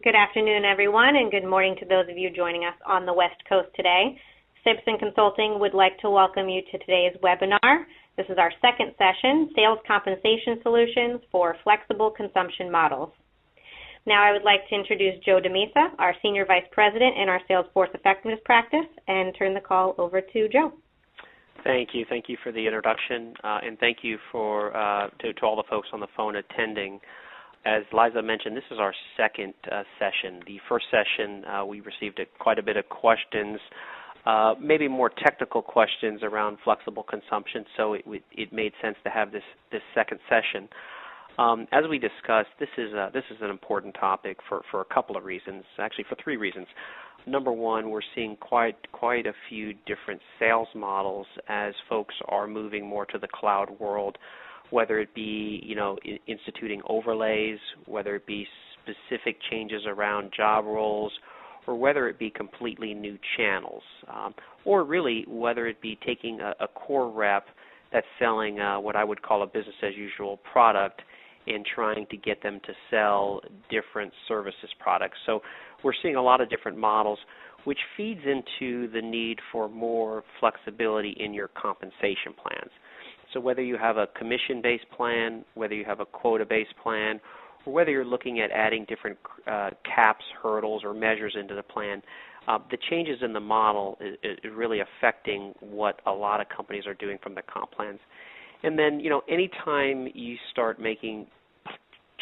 Good afternoon, everyone, and good morning to those of you joining us on the West Coast today. Simpson Consulting would like to welcome you to today's webinar. This is our second session, Sales Compensation Solutions for Flexible Consumption Models. Now I would like to introduce Joe DeMesa, our Senior Vice President in our Salesforce Effectiveness Practice, and turn the call over to Joe. Thank you. Thank you for the introduction, and thank you for to all the folks on the phone attending. As Liza mentioned, this is our second session. The first session, we received quite a bit of questions, maybe more technical questions around flexible consumption, so it made sense to have this second session. As we discussed, this is an important topic for a couple of reasons, actually for three reasons. Number one, we're seeing quite a few different sales models as folks are moving more to the cloud world, whether it be instituting overlays, whether it be specific changes around job roles, or whether it be completely new channels, or really whether it be taking a core rep that's selling what I would call a business as usual product and trying to get them to sell different services products. So we're seeing a lot of different models, which feeds into the need for more flexibility in your compensation plans. So whether you have a commission-based plan, whether you have a quota-based plan, or whether you're looking at adding different caps, hurdles, or measures into the plan, the changes in the model is really affecting what a lot of companies are doing from the comp plans. And then, anytime you start making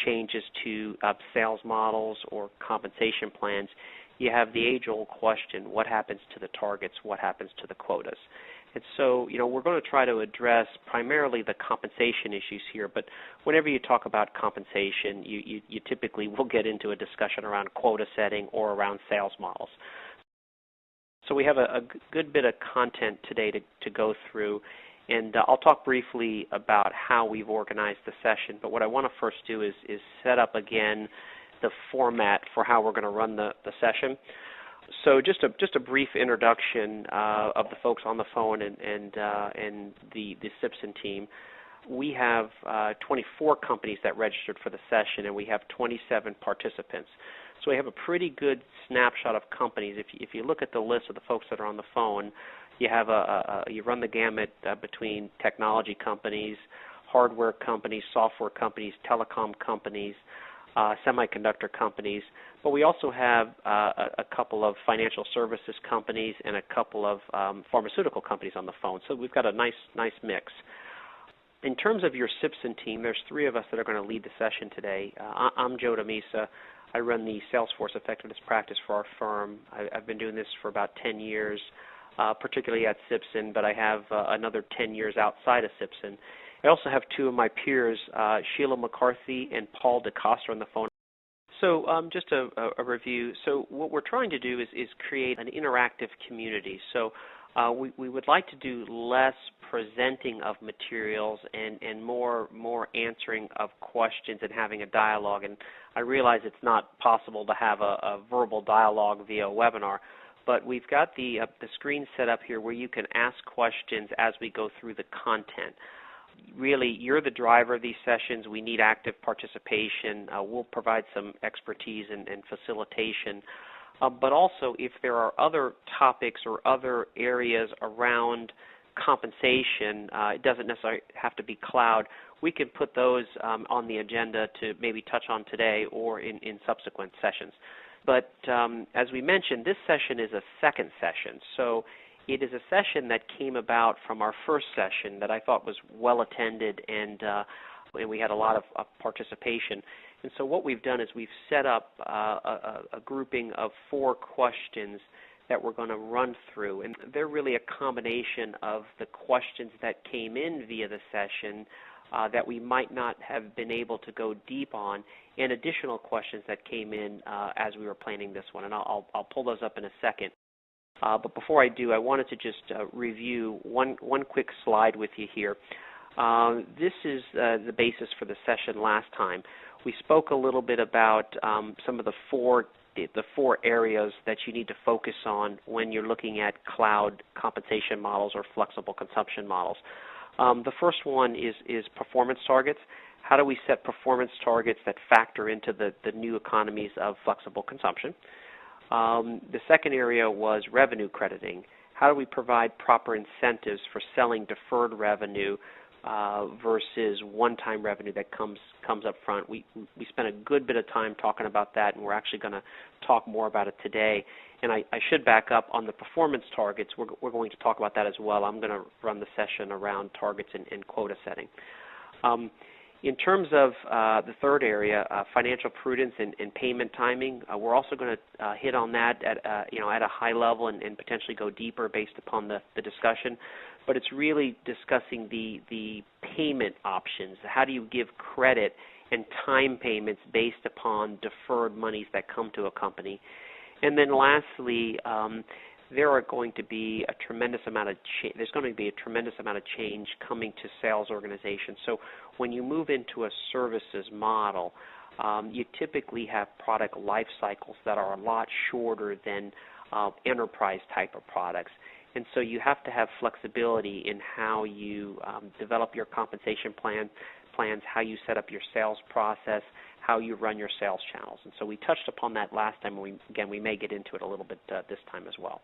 changes to sales models or compensation plans, you have the age-old question, what happens to the targets, what happens to the quotas? And so, we're going to try to address primarily the compensation issues here, but whenever you talk about compensation, you typically will get into a discussion around quota setting or around sales models. So we have a good bit of content today to go through, and I'll talk briefly about how we've organized the session, but what I want to first do is set up again the format for how we're going to run the session. So just a brief introduction of the folks on the phone and the Simpson team. We have 24 companies that registered for the session, and we have 27 participants. So we have a pretty good snapshot of companies. If you look at the list of the folks that are on the phone, you have you run the gamut between technology companies, hardware companies, software companies, telecom companies, semiconductor companies, but we also have a couple of financial services companies and a couple of pharmaceutical companies on the phone. So we've got a nice mix. In terms of your Simpson team, there's three of us that are going to lead the session today. I'm Joe DeMesa. I run the Salesforce Effectiveness Practice for our firm. I've been doing this for about 10 years, particularly at Simpson, but I have another 10 years outside of Simpson. I also have two of my peers, Sheila McCarthy and Paul DeCosta, on the phone. So just a review. So what we're trying to do is create an interactive community. So we would like to do less presenting of materials and more answering of questions and having a dialogue. And I realize it's not possible to have a verbal dialogue via a webinar, but we've got the screen set up here where you can ask questions as we go through the content. Really, you're the driver of these sessions. We need active participation. We'll provide some expertise and facilitation. But also, if there are other topics or other areas around compensation, it doesn't necessarily have to be cloud. We can put those on the agenda to maybe touch on today or in subsequent sessions. But as we mentioned, this session is a second session. So it is a session that came about from our first session that I thought was well attended, and we had a lot of participation. And so what we've done is we've set up a grouping of 4 questions that we're going to run through. And they're really a combination of the questions that came in via the session that we might not have been able to go deep on, and additional questions that came in as we were planning this one. And I'll pull those up in a second. But before I do, I wanted to just review one quick slide with you here. This is the basis for the session last time. We spoke a little bit about some of the four areas that you need to focus on when you're looking at cloud compensation models or flexible consumption models. The first one is performance targets. How do we set performance targets that factor into the new economies of flexible consumption? The second area was revenue crediting. How do we provide proper incentives for selling deferred revenue versus one-time revenue that comes up front? We spent a good bit of time talking about that, and we're actually going to talk more about it today. And I should back up on the performance targets. We're going to talk about that as well. I'm going to run the session around targets and quota setting. In terms of the third area, financial prudence and payment timing, we're also going to hit on that at a high level and potentially go deeper based upon the discussion. But it's really discussing the payment options. How do you give credit and time payments based upon deferred monies that come to a company? And then lastly, there's going to be a tremendous amount of change coming to sales organizations. So when you move into a services model, you typically have product life cycles that are a lot shorter than enterprise type of products. And so you have to have flexibility in how you develop your compensation plans, how you set up your sales process, how you run your sales channels. And so we touched upon that last time, and we may get into it a little bit this time as well.